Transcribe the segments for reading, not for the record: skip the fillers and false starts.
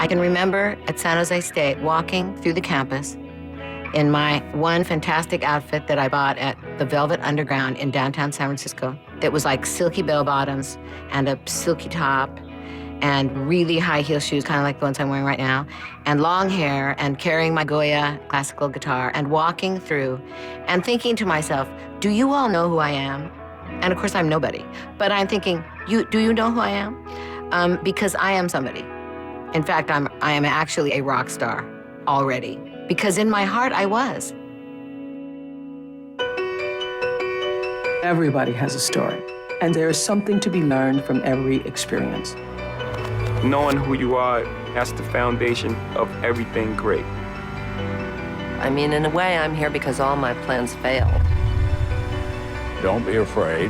I can remember at San Jose State walking through the campus in my one fantastic outfit that I bought at the Velvet Underground in downtown San Francisco. It was like silky bell bottoms and a silky top and really high heel shoes, kind of like the ones I'm wearing right now, and long hair, and carrying my Goya classical guitar, and walking through and thinking to myself, do you all know who I am? And of course, I'm nobody. But I'm thinking, do you know who I am? Because I am somebody. In fact, I am actually a rock star already. Because in my heart, I was. Everybody has a story, and there is something to be learned from every experience. Knowing who you are, that's the foundation of everything great. I mean, in a way, I'm here because all my plans failed. Don't be afraid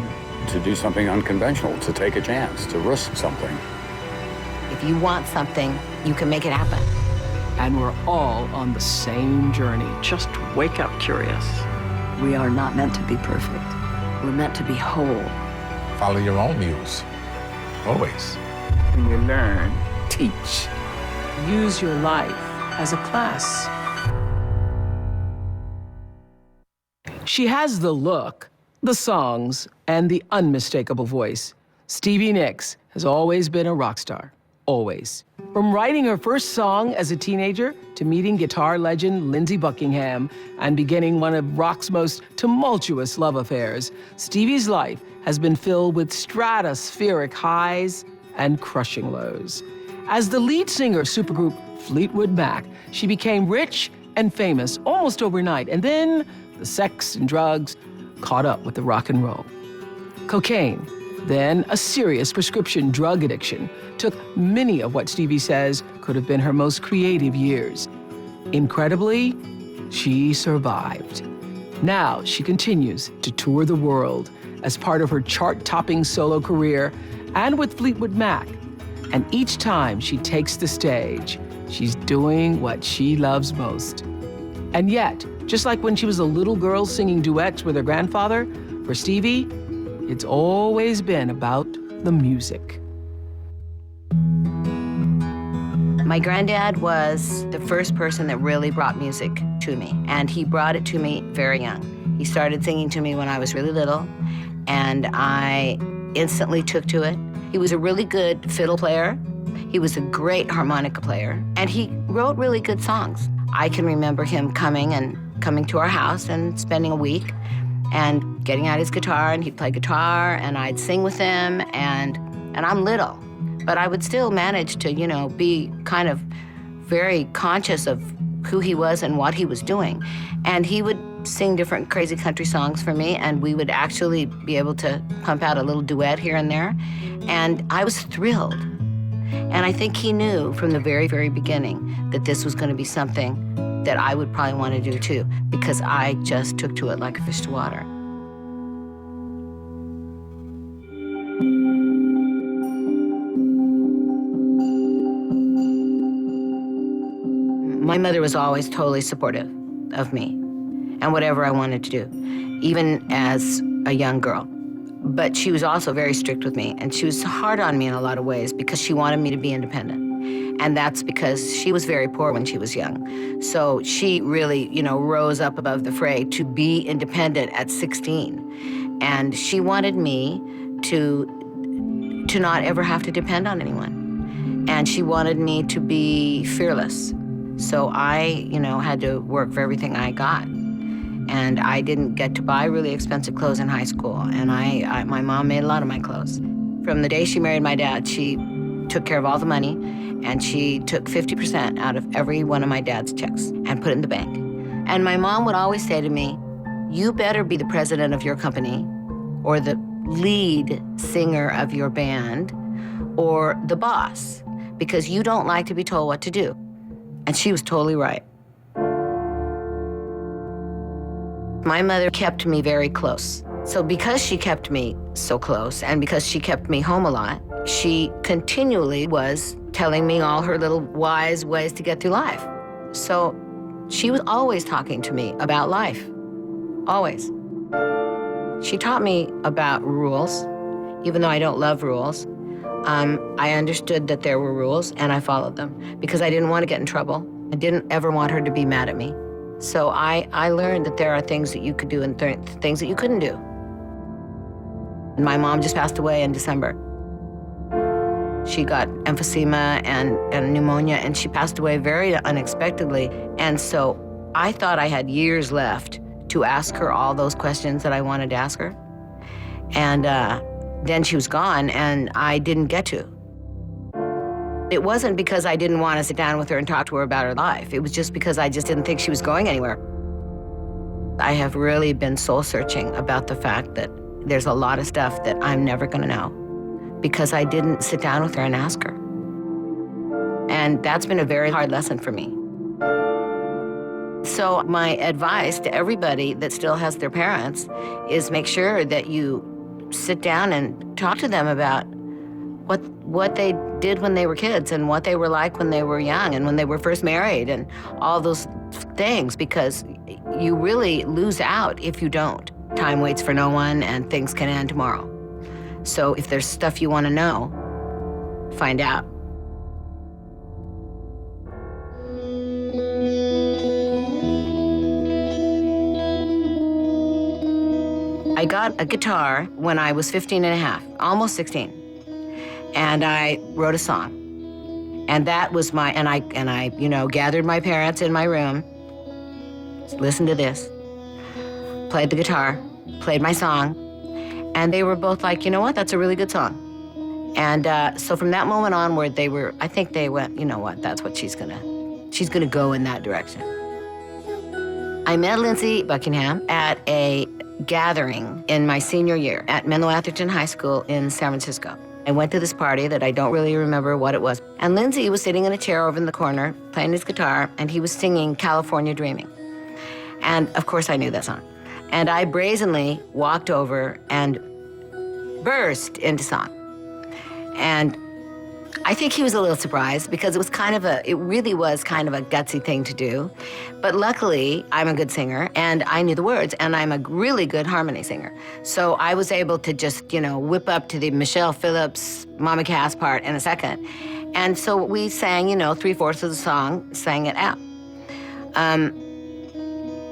to do something unconventional, to take a chance, to risk something. If you want something, you can make it happen. And we're all on the same journey. Just wake up curious. We are not meant to be perfect. We're meant to be whole. Follow your own muse, always. When you learn, teach. Use your life as a class. She has the look, the songs, and the unmistakable voice. Stevie Nicks has always been a rock star, always. From writing her first song as a teenager to meeting guitar legend Lindsey Buckingham and beginning one of rock's most tumultuous love affairs, Stevie's life has been filled with stratospheric highs and crushing lows. As the lead singer of supergroup Fleetwood Mac, she became rich and famous almost overnight, and then the sex and drugs caught up with the rock and roll. Cocaine, then a serious prescription drug addiction, took many of what Stevie says could have been her most creative years. Incredibly, she survived. Now she continues to tour the world as part of her chart-topping solo career and with Fleetwood Mac. And each time she takes the stage, she's doing what she loves most. And yet, just like when she was a little girl singing duets with her grandfather, for Stevie, it's always been about the music. My granddad was the first person that really brought music to me, and he brought it to me very young. He started singing to me when I was really little, and I instantly took to it. He was a really good fiddle player. He was a great harmonica player, and he wrote really good songs. I can remember him coming to our house and spending a week and getting out his guitar, and he'd play guitar, and I'd sing with him, and I'm little, but I would still manage to, be kind of very conscious of who he was and what he was doing. And he would sing different crazy country songs for me, and we would actually be able to pump out a little duet here and there, and I was thrilled. And I think he knew from the very, very beginning that this was going to be something that I would probably want to do too, because I just took to it like a fish to water. My mother was always totally supportive of me and whatever I wanted to do, even as a young girl. But she was also very strict with me, and she was hard on me in a lot of ways because she wanted me to be independent. And that's because she was very poor when she was young. So she really, rose up above the fray to be independent at 16. And she wanted me to not ever have to depend on anyone. And she wanted me to be fearless. So I, had to work for everything I got. And I didn't get to buy really expensive clothes in high school. And my mom made a lot of my clothes. From the day she married my dad, she took care of all the money, and she took 50% out of every one of my dad's checks and put it in the bank. And my mom would always say to me, you better be the president of your company, or the lead singer of your band, or the boss, because you don't like to be told what to do. And she was totally right. My mother kept me very close. So because she kept me so close, and because she kept me home a lot, she continually was telling me all her little wise ways to get through life. So she was always talking to me about life, always. She taught me about rules, even though I don't love rules. I understood that there were rules, and I followed them because I didn't want to get in trouble. I didn't ever want her to be mad at me. So I learned that there are things that you could do and things that you couldn't do. And my mom just passed away in December. She got emphysema and pneumonia, and she passed away very unexpectedly. And so I thought I had years left to ask her all those questions that I wanted to ask her. And then she was gone, and I didn't get to. It wasn't because I didn't want to sit down with her and talk to her about her life. It was just because I just didn't think she was going anywhere. I have really been soul-searching about the fact that there's a lot of stuff that I'm never going to know because I didn't sit down with her and ask her. And that's been a very hard lesson for me. So my advice to everybody that still has their parents is make sure that you sit down and talk to them about what they did when they were kids and what they were like when they were young and when they were first married and all those things, because you really lose out if you don't. Time waits for no one, and things can end tomorrow. So if there's stuff you want to know, find out. I got a guitar when I was 15 and a half, almost 16. And I wrote a song. And that was my, and I gathered my parents in my room, listened to this, played the guitar, played my song, and they were both like, you know what, that's a really good song. And so from that moment onward, I think they went, you know what, that's what she's gonna go in that direction. I met Lindsay Buckingham at a gathering in my senior year at Menlo Atherton High School in San Francisco. I went to this party that I don't really remember what it was. And Lindsay was sitting in a chair over in the corner, playing his guitar, and he was singing California Dreaming. And of course I knew that song. And I brazenly walked over and burst into song. And I think he was a little surprised because it really was kind of a gutsy thing to do. But luckily, I'm a good singer and I knew the words, and I'm a really good harmony singer. So I was able to just, whip up to the Michelle Phillips, Mama Cass part in a second. And so we sang, 3/4 of the song, sang it out.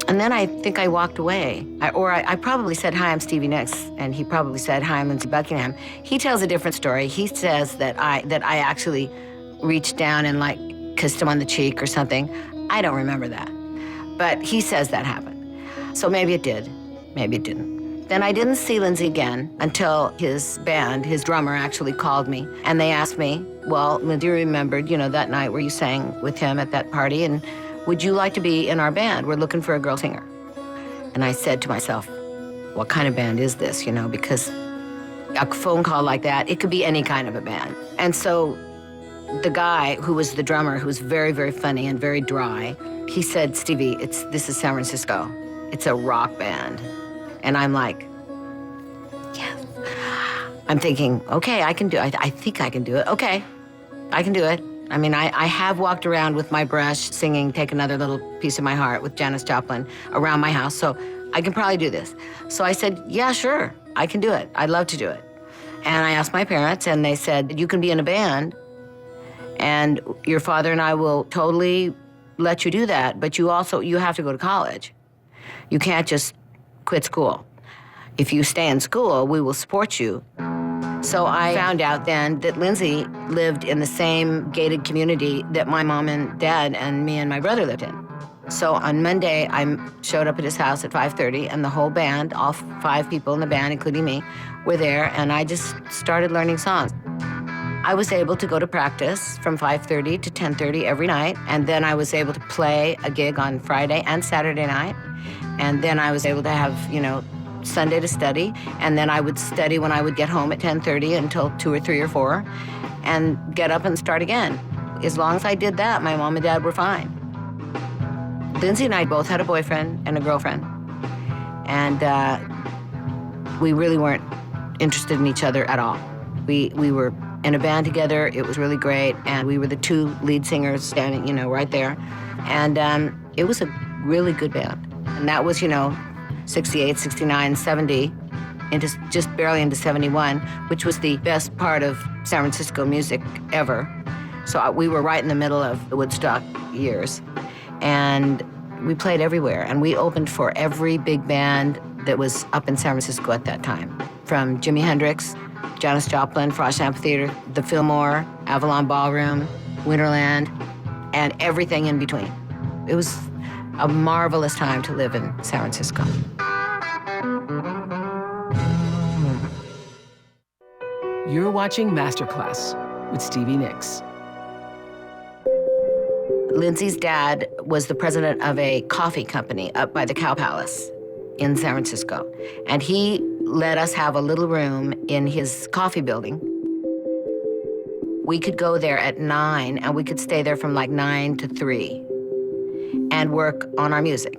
And then I think I walked away. I probably said, "Hi, I'm Stevie Nicks," and he probably said, "Hi, I'm Lindsay Buckingham." He tells a different story. He says that I actually reached down and kissed him on the cheek or something. I don't remember that. But he says that happened. So maybe it did, maybe it didn't. Then I didn't see Lindsay again until his band, his drummer, actually called me. And they asked me, "Well, Lindsay remembered, that night where you sang with him at that party, and would you like to be in our band? We're looking for a girl singer." And I said to myself, what kind of band is this, because a phone call like that, it could be any kind of a band. And so the guy who was the drummer, who was very, very funny and very dry, he said, "Stevie, this is San Francisco. It's a rock band." And I'm like, yes. I'm thinking, okay, I can do it. I think I can do it. Okay, I can do it. I mean, I have walked around with my brush singing "Take Another Little Piece of My Heart" with Janis Joplin around my house, so I can probably do this. So I said, yeah, sure, I can do it. I'd love to do it. And I asked my parents, and they said, you can be in a band, and your father and I will totally let you do that, but you have to go to college. You can't just quit school. If you stay in school, we will support you. So I found out then that Lindsay lived in the same gated community that my mom and dad and me and my brother lived in. So on Monday, I showed up at his house at 5:30, and the whole band, all 5 people in the band, including me, were there, and I just started learning songs. I was able to go to practice from 5:30 to 10:30 every night, and then I was able to play a gig on Friday and Saturday night, and then I was able to have, Sunday to study, and then I would study when I would get home at 10:30 until 2 or 3 or 4, and get up and start again. As long as I did that, my mom and dad were fine. Lindsay and I both had a boyfriend and a girlfriend, and we really weren't interested in each other at all. We were in a band together. It was really great, and we were the 2 lead singers standing, right there, and it was a really good band. And that was, 68, 69, 70, just barely into 71, which was the best part of San Francisco music ever. So we were right in the middle of the Woodstock years. And we played everywhere, and we opened for every big band that was up in San Francisco at that time. From Jimi Hendrix, Janis Joplin, Frost Amphitheater, the Fillmore, Avalon Ballroom, Winterland, and everything in between. It was a marvelous time to live in San Francisco. You're watching Masterclass with Stevie Nicks. Lindsay's dad was the president of a coffee company up by the Cow Palace in San Francisco. And he let us have a little room in his coffee building. We could go there at 9, and we could stay there from like 9 to 3 and work on our music.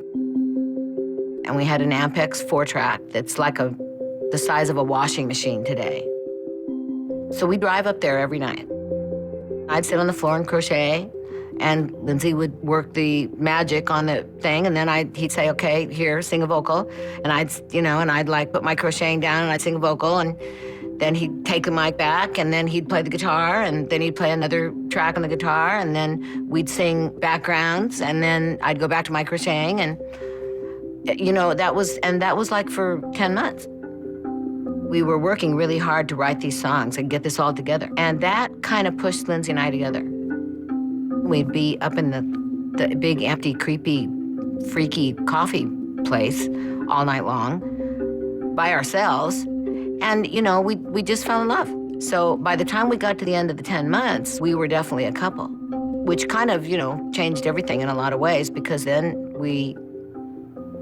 And we had an Ampex 4-track that's like the size of a washing machine today. So we'd drive up there every night. I'd sit on the floor and crochet, and Lindsay would work the magic on the thing, and then he'd say, okay, here, sing a vocal. And I'd like put my crocheting down and I'd sing a vocal, and then he'd take the mic back, and then he'd play the guitar, and then he'd play another track on the guitar, and then we'd sing backgrounds, and then I'd go back to my crocheting, and that was like for 10 months. We were working really hard to write these songs and get this all together. And that kind of pushed Lindsay and I together. We'd be up in the big, empty, creepy, freaky coffee place all night long by ourselves. And, we just fell in love. So by the time we got to the end of the 10 months, we were definitely a couple, which kind of, changed everything in a lot of ways, because then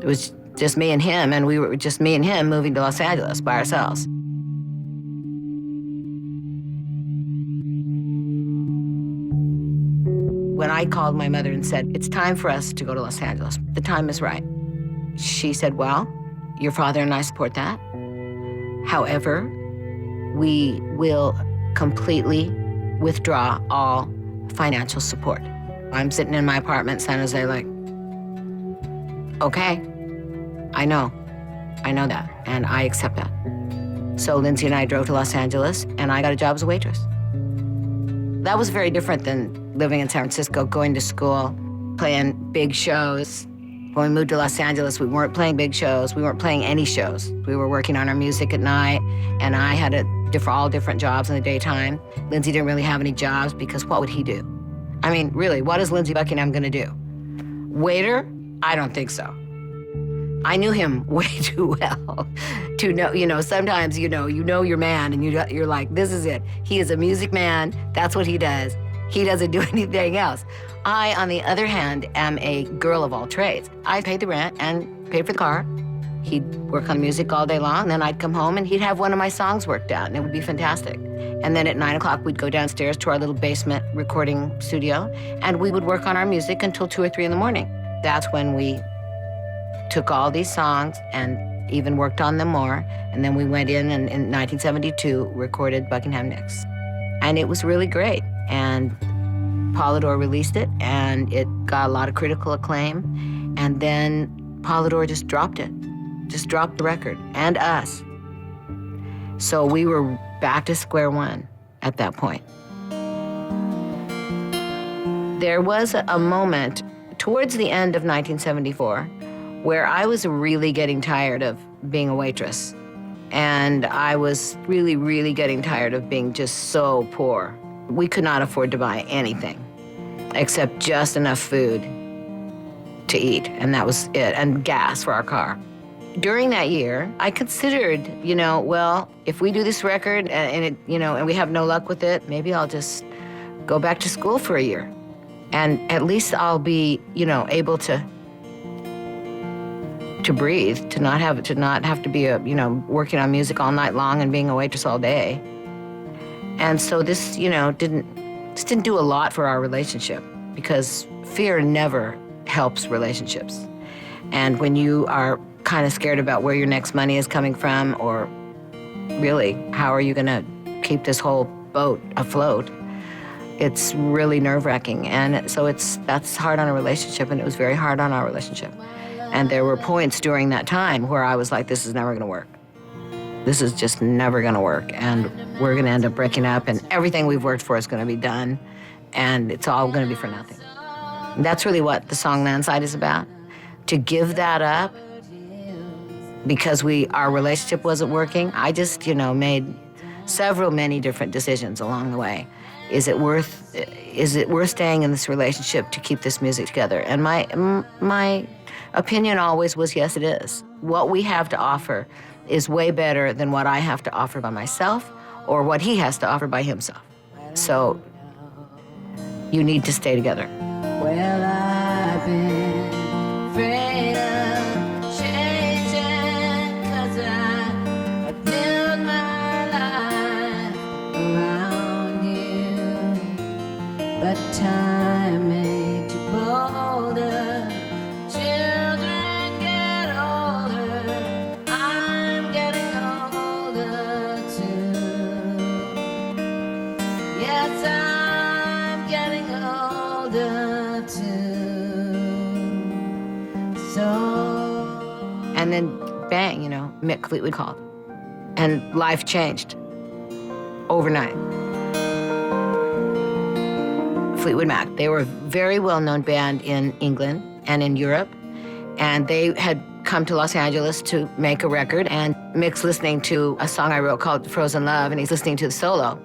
it was just me and him, and we were just me and him moving to Los Angeles by ourselves. When I called my mother and said, it's time for us to go to Los Angeles, the time is right, she said, well, your father and I support that. However, we will completely withdraw all financial support. I'm sitting in my apartment in San Jose like, okay, I know that, and I accept that. So Lindsay and I drove to Los Angeles, and I got a job as a waitress. That was very different than living in San Francisco, going to school, playing big shows. When we moved to Los Angeles, we weren't playing big shows. We weren't playing any shows. We were working on our music at night, and I had all different jobs in the daytime. Lindsay didn't really have any jobs, because what would he do? I mean, really, what is Lindsay Buckingham gonna do? Waiter? I don't think so. I knew him way too well to know, sometimes, you know your man, and you're like, this is it. He is a music man. That's what he does. He doesn't do anything else. I, on the other hand, am a girl of all trades. I paid the rent and paid for the car. He'd work on music all day long, then I'd come home and he'd have one of my songs worked out, and it would be fantastic. And then at 9 o'clock, we'd go downstairs to our little basement recording studio, and we would work on our music until 2 or 3 in the morning. That's when we took all these songs and even worked on them more, and then we went in and in 1972 recorded Buckingham Nicks. And it was really great. And Polydor released it, and it got a lot of critical acclaim. And then Polydor just dropped it, just dropped the record, and us. So we were back to square one at that point. There was a moment towards the end of 1974 where I was really getting tired of being a waitress. And I was really, really getting tired of being just so poor. We could not afford to buy anything except just enough food to eat, and that was it, and gas for our car. During that year, I considered, well, if we do this record and we have no luck with it, maybe I'll just go back to school for a year. And at least I'll be, able to breathe, to not have to be working on music all night long and being a waitress all day. And so this, didn't do a lot for our relationship, because fear never helps relationships. And when you are kind of scared about where your next money is coming from, or really, how are you gonna keep this whole boat afloat, it's really nerve-wracking. And so that's hard on a relationship, and it was very hard on our relationship. And there were points during that time where I was like, this is never gonna work. this is just never gonna work, and we're gonna end up breaking up, and everything we've worked for is gonna be done, and it's all gonna be for nothing. And that's really what the song Landslide is about. To give that up because our relationship wasn't working. I just, made many different decisions along the way. Is it worth staying in this relationship to keep this music together? And my opinion always was, yes, it is. What we have to offer is way better than what I have to offer by myself or what he has to offer by himself. So you need to stay together. Well, I've been afraid of changing 'cause I built my life around you, but time made you bolder. Children get older, I'm getting older too. Yes, I'm getting older too. And then bang, Mick Fleetwood called. And life changed overnight. Fleetwood Mac, they were a very well-known band in England and in Europe. And they had come to Los Angeles to make a record. And Mick's listening to a song I wrote called Frozen Love, and he's listening to the solo.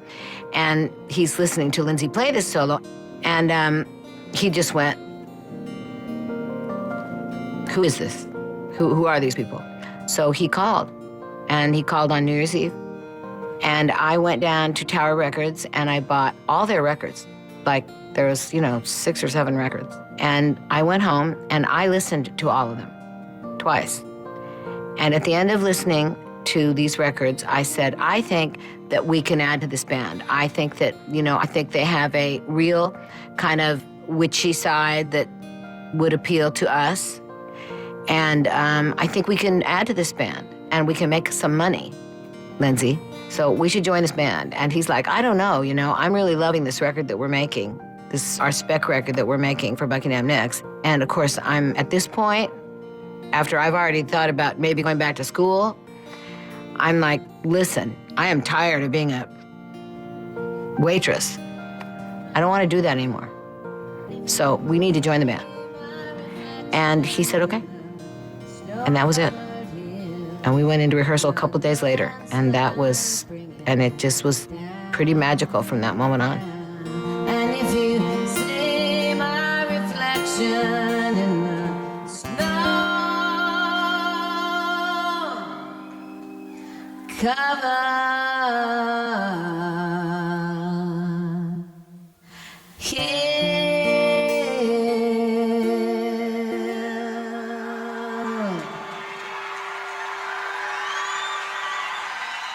And he's listening to Lindsay play this solo. And he just went, who is this? Who are these people? So he called, and he called on New Year's Eve. And I went down to Tower Records, and I bought all their records. Like, there was, 6 or 7 records. And I went home, and I listened to all of them, twice. And at the end of listening to these records, I said, I think that we can add to this band. I think that, I think they have a real kind of witchy side that would appeal to us. And I think we can add to this band, and we can make some money, Lindsay. So we should join this band. And he's like, I don't know, I'm really loving this record that we're making, our spec record that we're making for Buckingham Nicks. And of course, I'm at this point, after I've already thought about maybe going back to school, I'm like, listen, I am tired of being a waitress. I don't want to do that anymore. So we need to join the band. And he said, okay. And that was it. And we went into rehearsal a couple days later, and it just was pretty magical from that moment on. And if you see my reflection in the snow, cover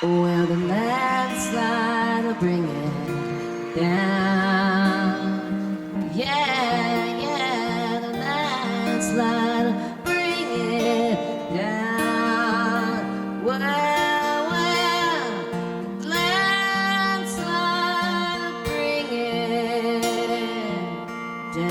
well, the landslide will bring it down. Yeah, the landslide will bring it down. Well, the landslide will bring it down.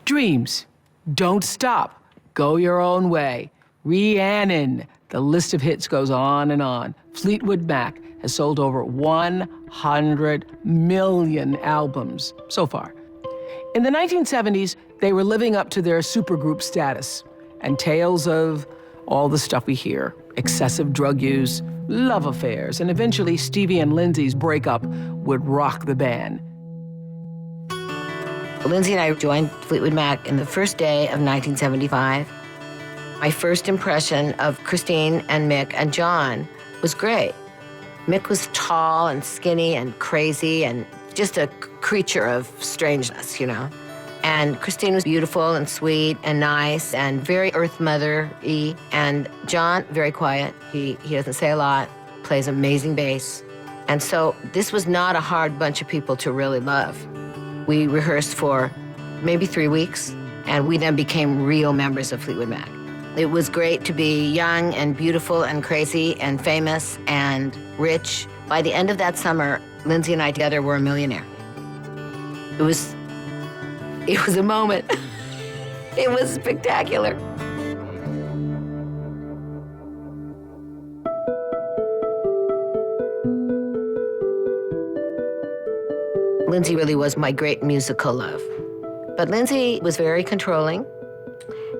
Dreams. Don't stop. Go your own way. Rhiannon. The list of hits goes on and on. Fleetwood Mac has sold over 100 million albums so far. In the 1970s, they were living up to their supergroup status, and tales of all the stuff we hear: excessive drug use, love affairs, and eventually Stevie and Lindsay's breakup would rock the band. Lindsay and I joined Fleetwood Mac in the first day of 1975. My first impression of Christine and Mick and John was great. Mick was tall and skinny and crazy and just a creature of strangeness, And Christine was beautiful and sweet and nice and very Earth Mother-y. And John, very quiet. He doesn't say a lot, plays amazing bass. And so this was not a hard bunch of people to really love. We rehearsed for maybe 3 weeks, and we then became real members of Fleetwood Mac. It was great to be young and beautiful and crazy and famous and rich. By the end of that summer, Lindsay and I together were a millionaire. It was a moment. It was spectacular. Lindsay really was my great musical love. But Lindsay was very controlling,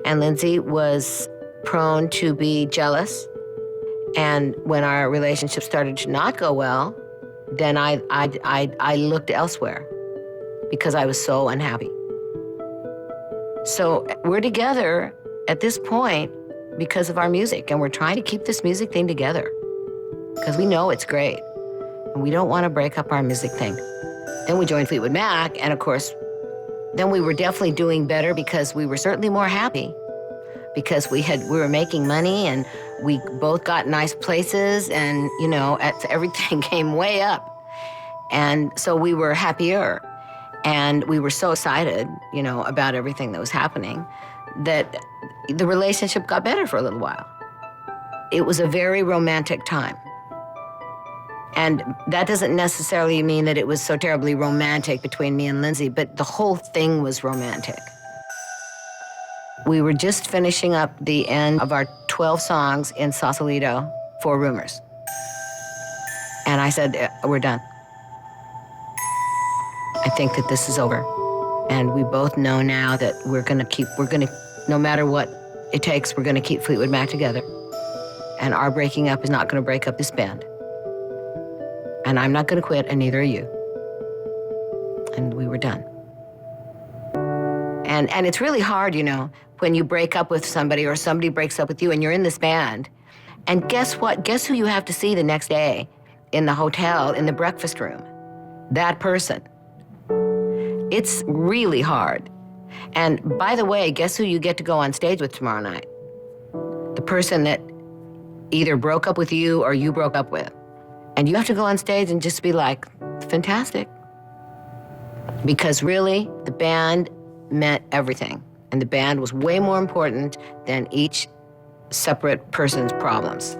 and Lindsay was prone to be jealous. And when our relationship started to not go well, then I looked elsewhere because I was so unhappy. So we're together at this point because of our music, and we're trying to keep this music thing together because we know it's great, and we don't want to break up our music thing. Then we joined Fleetwood Mac, and of course, then we were definitely doing better because we were certainly more happy because we were making money, and we both got nice places, and everything came way up. And so we were happier, and we were so excited, about everything that was happening that the relationship got better for a little while. It was a very romantic time. And that doesn't necessarily mean that it was so terribly romantic between me and Lindsay, but the whole thing was romantic. We were just finishing up the end of our 12 songs in Sausalito for Rumors. And I said, we're done. I think that this is over. And we both know now that no matter what it takes, we're gonna keep Fleetwood Mac together. And our breaking up is not gonna break up this band. And I'm not gonna quit, and neither are you. And we were done. And it's really hard, when you break up with somebody or somebody breaks up with you and you're in this band. And guess what? Guess who you have to see the next day in the hotel, in the breakfast room? That person. It's really hard. And by the way, guess who you get to go on stage with tomorrow night? The person that either broke up with you or you broke up with. And you have to go on stage and just be like, fantastic. Because really, the band meant everything. And the band was way more important than each separate person's problems.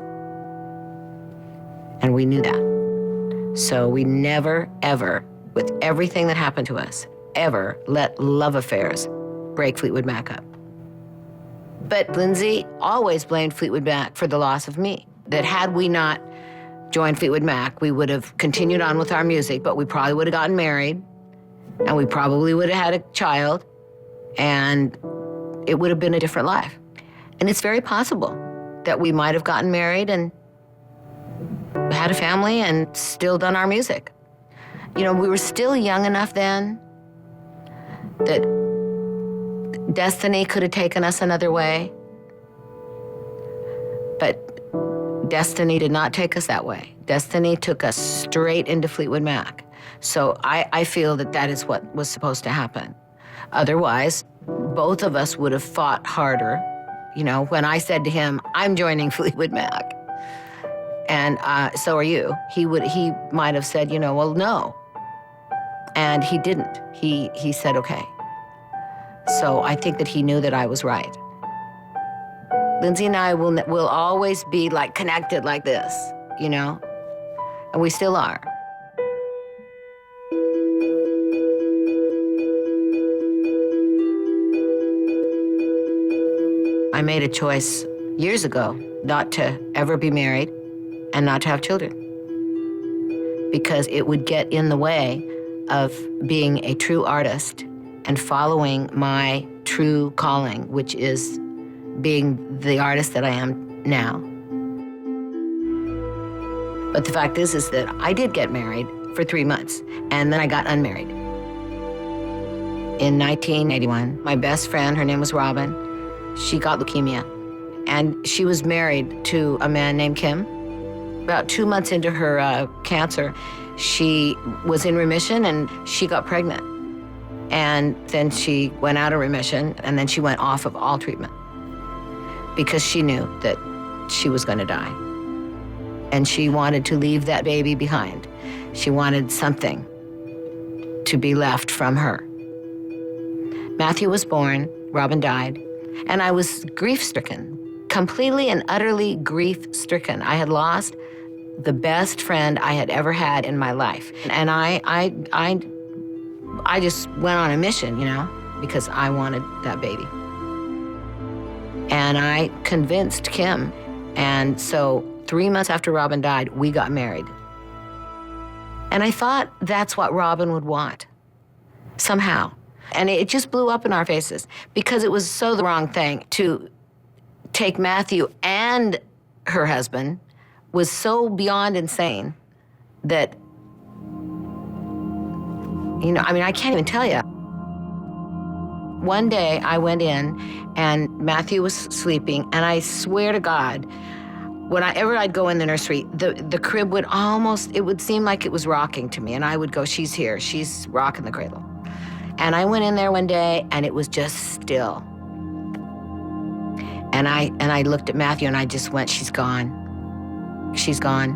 And we knew that. So we never, ever, with everything that happened to us, ever let love affairs break Fleetwood Mac up. But Lindsay always blamed Fleetwood Mac for the loss of me. That had we not joined Fleetwood Mac, we would have continued on with our music, but we probably would have gotten married, and we probably would have had a child, and it would have been a different life. And it's very possible that we might have gotten married and had a family and still done our music. We were still young enough then that destiny could have taken us another way, but destiny did not take us that way. Destiny took us straight into Fleetwood Mac. So I feel that is what was supposed to happen. Otherwise, both of us would have fought harder. When I said to him, I'm joining Fleetwood Mac, and so are you, he might have said, well, no. And he didn't. He said, okay. So I think that he knew that I was right. Lindsay and I will always be like connected like this, and we still are. I made a choice years ago not to ever be married and not to have children because it would get in the way of being a true artist and following my true calling, which is being the artist that I am now. But the fact is that I did get married for 3 months, and then I got unmarried. In 1981, my best friend, her name was Robin, she got leukemia, and she was married to a man named Kim. About 2 months into her cancer, she was in remission, and she got pregnant. And then she went out of remission, and then she went off of all treatment because she knew that she was going to die. And she wanted to leave that baby behind. She wanted something to be left from her. Matthew was born, Robin died, and I was grief-stricken completely and utterly grief-stricken. I had lost the best friend I had ever had in my life. And I just went on a mission, because I wanted that baby. And I convinced Kim. And so 3 months after Robin died, we got married. And I thought that's what Robin would want, somehow. And it just blew up in our faces because it was so the wrong thing to take Matthew and her husband was so beyond insane that, I can't even tell you. One day I went in and Matthew was sleeping, and I swear to God, whenever I'd go in the nursery, the crib it would seem like it was rocking to me, and I would go, she's here, she's rocking the cradle. And I went in there one day and it was just still. And I looked at Matthew and I just went, she's gone. She's gone.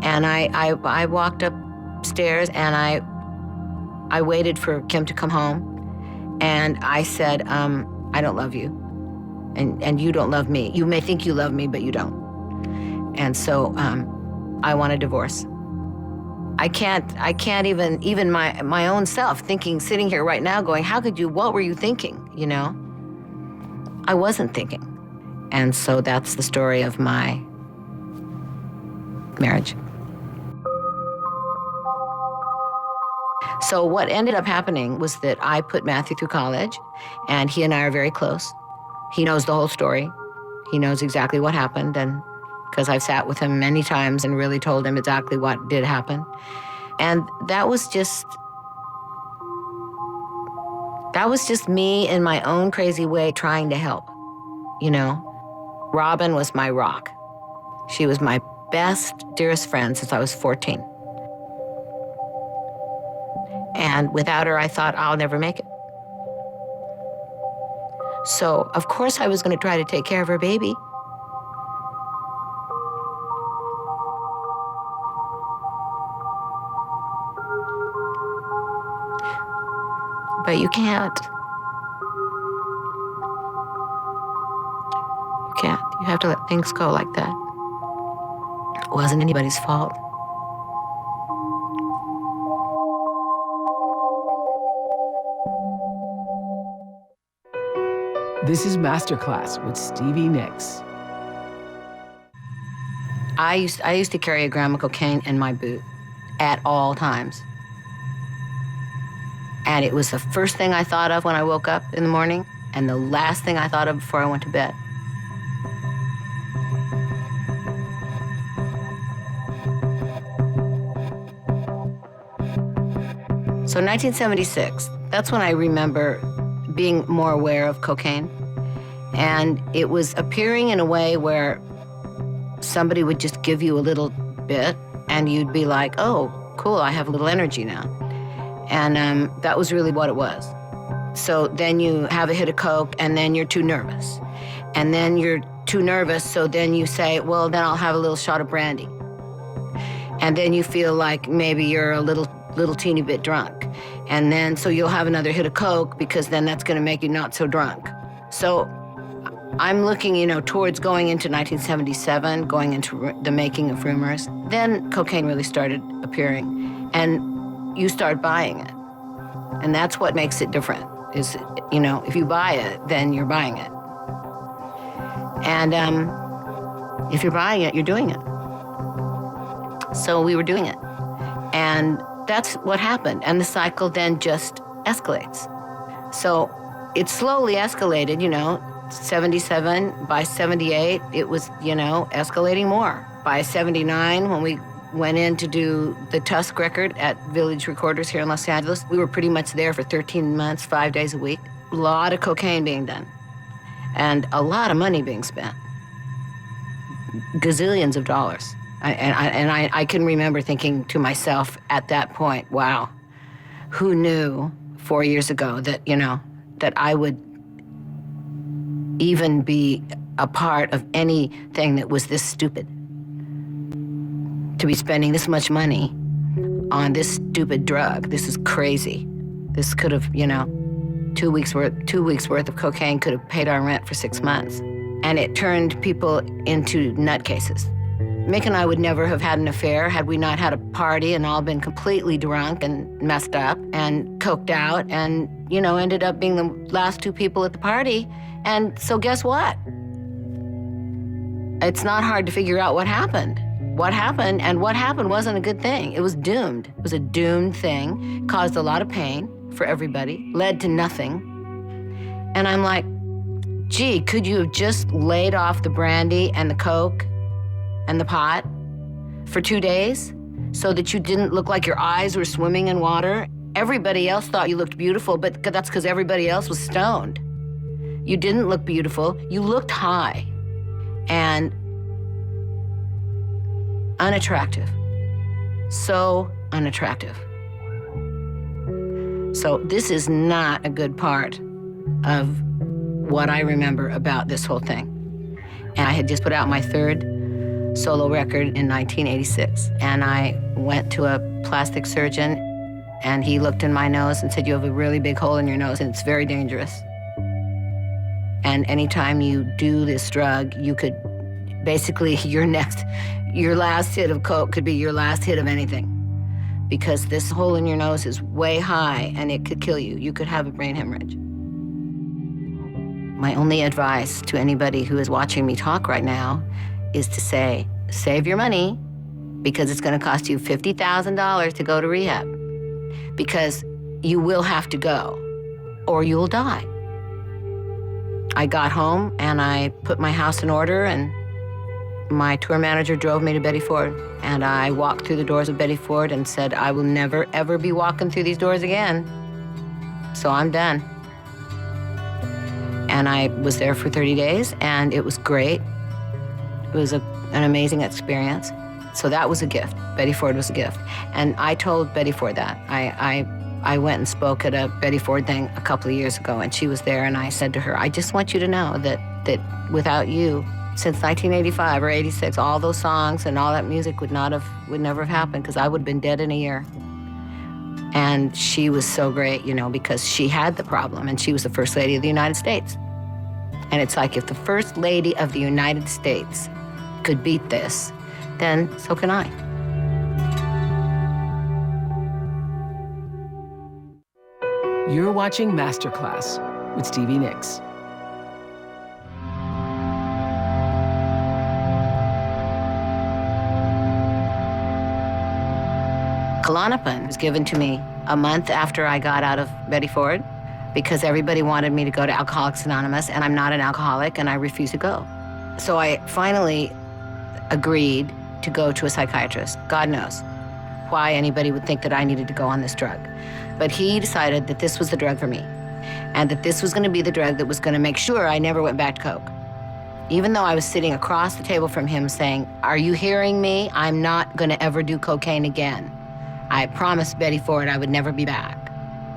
And I walked upstairs and I waited for Kim to come home, and I said, I don't love you, and you don't love me. You may think you love me, but you don't. And so I want a divorce. I can't even my own self sitting here right now going, how could you, what were you thinking, I wasn't thinking. And so that's the story of my marriage. So what ended up happening was that I put Matthew through college, and he and I are very close. He knows the whole story. He knows exactly what happened, and because I've sat with him many times and really told him exactly what did happen. And that was just me in my own crazy way trying to help, Robin was my rock. She was my best, dearest friend since I was 14. And without her, I thought I'll never make it. So, of course, I was going to try to take care of her baby. But you can't. You can't. You have to let things go like that. It wasn't anybody's fault. This is Masterclass with Stevie Nicks. I used to carry a gram of cocaine in my boot at all times. And it was the first thing I thought of when I woke up in the morning, and the last thing I thought of before I went to bed. So 1976, that's when I remember being more aware of cocaine. And it was appearing in a way where somebody would just give you a little bit and you'd be like, oh, cool, I have a little energy now. And that was really what it was. So then you have a hit of Coke and then you're too nervous. And then you're too nervous, so then you say, well, then I'll have a little shot of brandy. And then you feel like maybe you're a little teeny bit drunk. And then, so you'll have another hit of Coke because then that's gonna make you not so drunk. So I'm looking, towards going into 1977, going into the making of Rumors. Then cocaine really started appearing, and you start buying it. And that's what makes it different, is, if you buy it, then you're buying it. And if you're buying it, you're doing it. So we were doing it. And that's what happened. And the cycle then just escalates. So it slowly escalated, 77, by 78, it was, escalating more. By 79, when we went in to do the Tusk record at Village Recorders here in Los Angeles, we were pretty much there for 13 months, 5 days a week. A lot of cocaine being done and a lot of money being spent. Gazillions of dollars. I can remember thinking to myself at that point, wow, who knew 4 years ago that, that I would even be a part of anything that was this stupid. To be spending this much money on this stupid drug. This is crazy. This could have, 2 weeks worth of cocaine could have paid our rent for 6 months. And it turned people into nutcases. Mick and I would never have had an affair had we not had a party and all been completely drunk and messed up and coked out and, ended up being the last 2 people at the party. And so guess what? It's not hard to figure out what happened. What happened wasn't a good thing. It was doomed. It was a doomed thing, caused a lot of pain for everybody, led to nothing. And I'm like, gee, could you have just laid off the brandy and the coke and the pot for 2 days so that you didn't look like your eyes were swimming in water? Everybody else thought you looked beautiful, but that's because everybody else was stoned. You didn't look beautiful, you looked high and unattractive. So unattractive. So this is not a good part of what I remember about this whole thing. And I had just put out my 3rd solo record in 1986. And I went to a plastic surgeon and he looked in my nose and said, you have a really big hole in your nose and it's very dangerous. And anytime you do this drug, you could basically, your last hit of coke could be your last hit of anything. Because this hole in your nose is way high and it could kill you. You could have a brain hemorrhage. My only advice to anybody who is watching me talk right now is to say, save your money because it's gonna cost you $50,000 to go to rehab. Because you will have to go or you'll die. I got home and I put my house in order and my tour manager drove me to Betty Ford. And I walked through the doors of Betty Ford and said, I will never, ever be walking through these doors again. So I'm done. And I was there for 30 days and it was great. It was an amazing experience. So that was a gift. Betty Ford was a gift. And I told Betty Ford that. I went and spoke at a Betty Ford thing a couple of years ago and she was there and I said to her, I just want you to know that without you, since 1985 or 86, all those songs and all that music would never have happened because I would have been dead in a year. And she was so great, because she had the problem and she was the First Lady of the United States. And it's like, if the First Lady of the United States could beat this, then so can I. You're watching Masterclass with Stevie Nicks. Klonopin was given to me a month after I got out of Betty Ford because everybody wanted me to go to Alcoholics Anonymous, and I'm not an alcoholic, and I refuse to go. So I finally agreed to go to a psychiatrist. God knows why anybody would think that I needed to go on this drug. But he decided that this was the drug for me, and that this was going to be the drug that was going to make sure I never went back to coke. Even though I was sitting across the table from him saying, are you hearing me? I'm not going to ever do cocaine again. I promised Betty Ford I would never be back.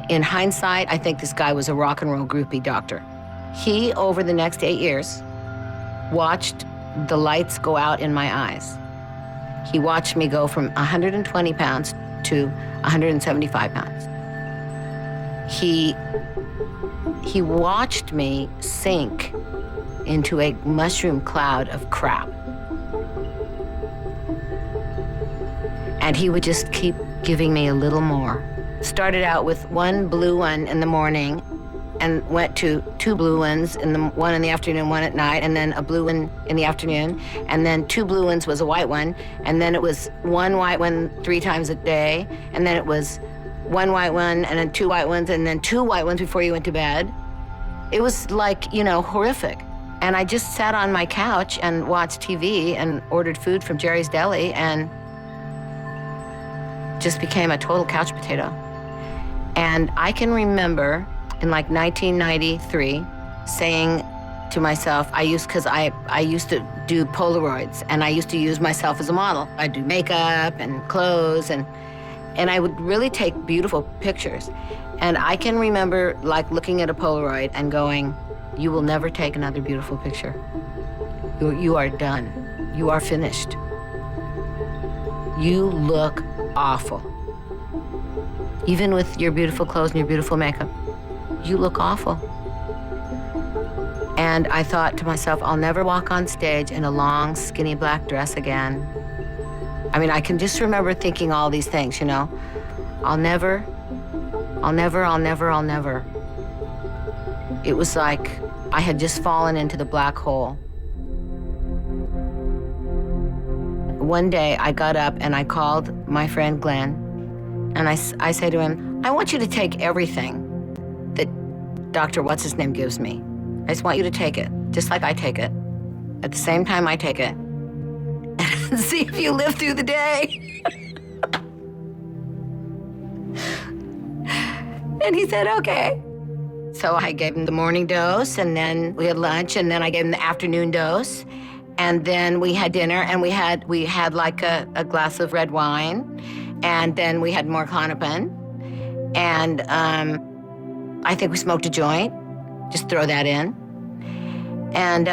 In hindsight, I think this guy was a rock and roll groupie doctor. He, over the next 8 years, watched the lights go out in my eyes. He watched me go from 120 pounds to 175 pounds. He watched me sink into a mushroom cloud of crap. And he would just keep giving me a little more. Started out with one blue one in the morning and went to 2 blue ones, one in the afternoon, one at night, and then a blue one in the afternoon, and then 2 blue ones was a white one, and then it was 1 white one 3 times a day, and then it was 1 white one, and then 2 white ones, and then 2 white ones before you went to bed. It was like, horrific. And I just sat on my couch and watched TV and ordered food from Jerry's Deli and just became a total couch potato. And I can remember in like 1993 saying to myself, because I used to do Polaroids and I used to use myself as a model. I'd do makeup and clothes and I would really take beautiful pictures. And I can remember like looking at a Polaroid and going, you will never take another beautiful picture. You are done. You are finished. You look awful. Even with your beautiful clothes and your beautiful makeup. you look awful. And I thought to myself, I'll never walk on stage in a long, skinny black dress again. I mean, I can just remember thinking all these things, you know. I'll never. It was like I had just fallen into the black hole. One day I got up and I called my friend Glenn, and I said to him, I want you to take everything that Dr. What's-His-Name gives me. I just want you to take it, just like I take it. At the same time I take it. And see if you live through the day. And he said, okay. So I gave him the morning dose, and then we had lunch, and then I gave him the afternoon dose. And then we had dinner, and we had like a glass of red wine, and then we had more Klonopin. And I think we smoked a joint. Just throw that in. And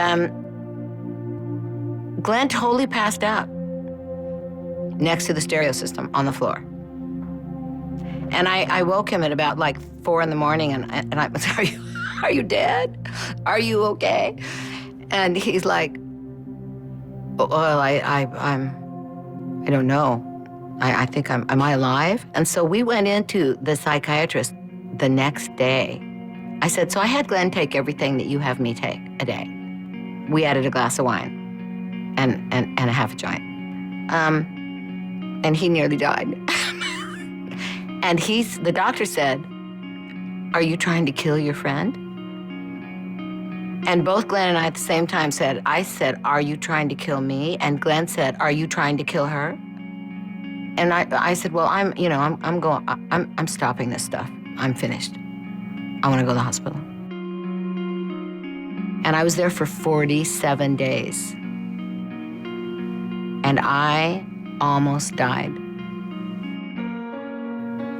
Glenn totally passed out next to the stereo system on the floor. And I woke him at about like 4 in the morning, and I was, are you dead? Are you okay? And he's like, well, I don't know. I think am I alive? And so we went into the psychiatrist the next day. I said, so I had Glenn take everything that you have me take a day. We added a glass of wine and a half a joint. And he nearly died. And the doctor said, are you trying to kill your friend? And both Glenn and I at the same time said, I said, are you trying to kill me? And Glenn said, are you trying to kill her? And I said, well, I'm stopping this stuff. I'm finished. I want to go to the hospital. And I was there for 47 days. And I almost died.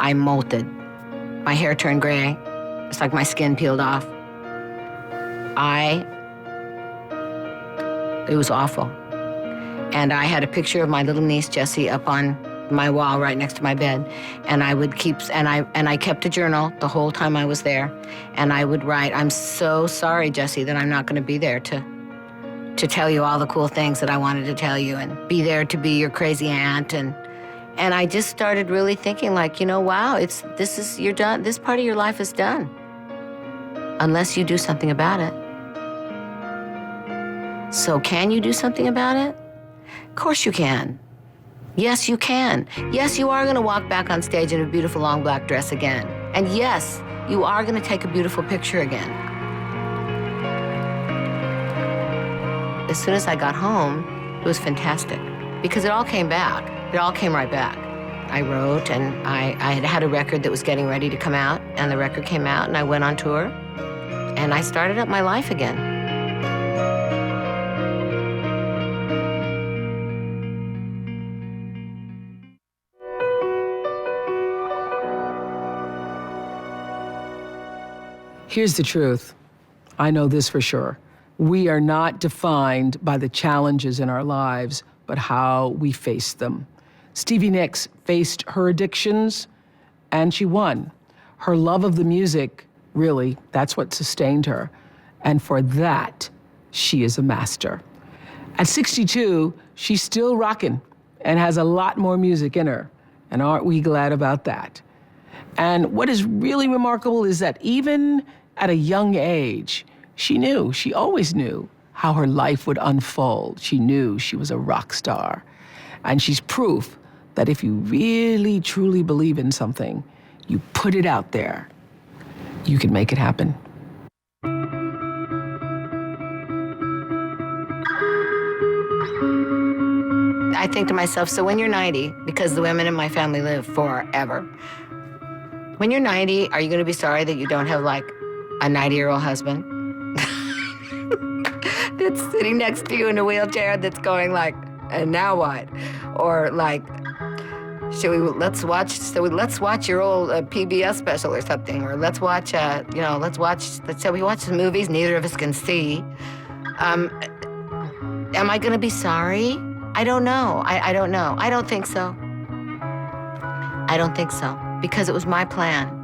I molted. My hair turned gray. It's like my skin peeled off. It was awful. And I had a picture of my little niece, Jessie, up on my wall right next to my bed. And I would I kept a journal the whole time I was there. And I would write, I'm so sorry, Jessie, that I'm not going to be there to tell you all the cool things that I wanted to tell you and be there to be your crazy aunt. And I just started really thinking like, you know, wow, you're done. This part of your life is done. Unless you do something about it. So can you do something about it? Of course you can. Yes, you can. Yes, you are going to walk back on stage in a beautiful long black dress again. And yes, you are going to take a beautiful picture again. As soon as I got home, it was fantastic because it all came back. It all came right back. I wrote, and I had a record that was getting ready to come out, and the record came out, and I went on tour, and I started up my life again. Here's the truth. I know this for sure. We are not defined by the challenges in our lives, but how we face them. Stevie Nicks faced her addictions, and she won. Her love of the music, really, that's what sustained her. And for that, she is a master. At 62, she's still rocking and has a lot more music in her. And aren't we glad about that? And what is really remarkable is that even at a young age, she always knew how her life would unfold. She knew she was a rock star. And she's proof that if you really, truly believe in something, you put it out there, you can make it happen. I think to myself, so when you're 90, because the women in my family live forever, when you're 90, are you going to be sorry that you don't have like a 90-year-old husband that's sitting next to you in a wheelchair that's going like, and now what? Or like, let's watch your old PBS special or something, or let's watch so we watch the movies neither of us can see. Am I going to be sorry? I don't know. I don't know. I don't think so. I don't think so, because it was my plan.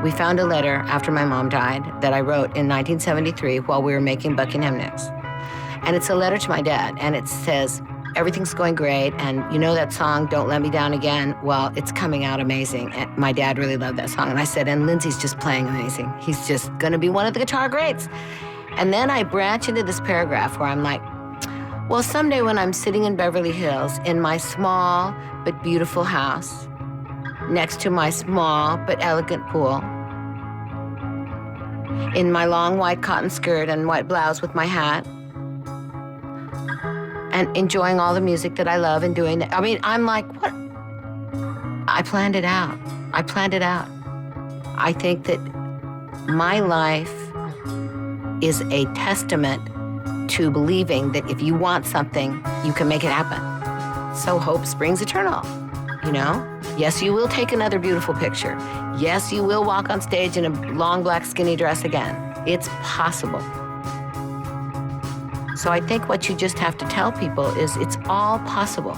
We found a letter after my mom died that I wrote in 1973 while we were making Buckingham Nicks. And it's a letter to my dad, and it says, everything's going great, and you know that song, Don't Let Me Down Again? Well, it's coming out amazing. And my dad really loved that song. And I said, and Lindsay's just playing amazing. He's just gonna be one of the guitar greats. And then I branch into this paragraph where I'm like, well, someday when I'm sitting in Beverly Hills in my small but beautiful house, next to my small but elegant pool, in my long white cotton skirt and white blouse with my hat, and enjoying all the music that I love and doing it. I mean, I'm like, what? I planned it out. I planned it out. I think that my life is a testament to believing that if you want something, you can make it happen. So hope springs eternal, you know? Yes, you will take another beautiful picture. Yes, you will walk on stage in a long black skinny dress again. It's possible. So I think what you just have to tell people is it's all possible.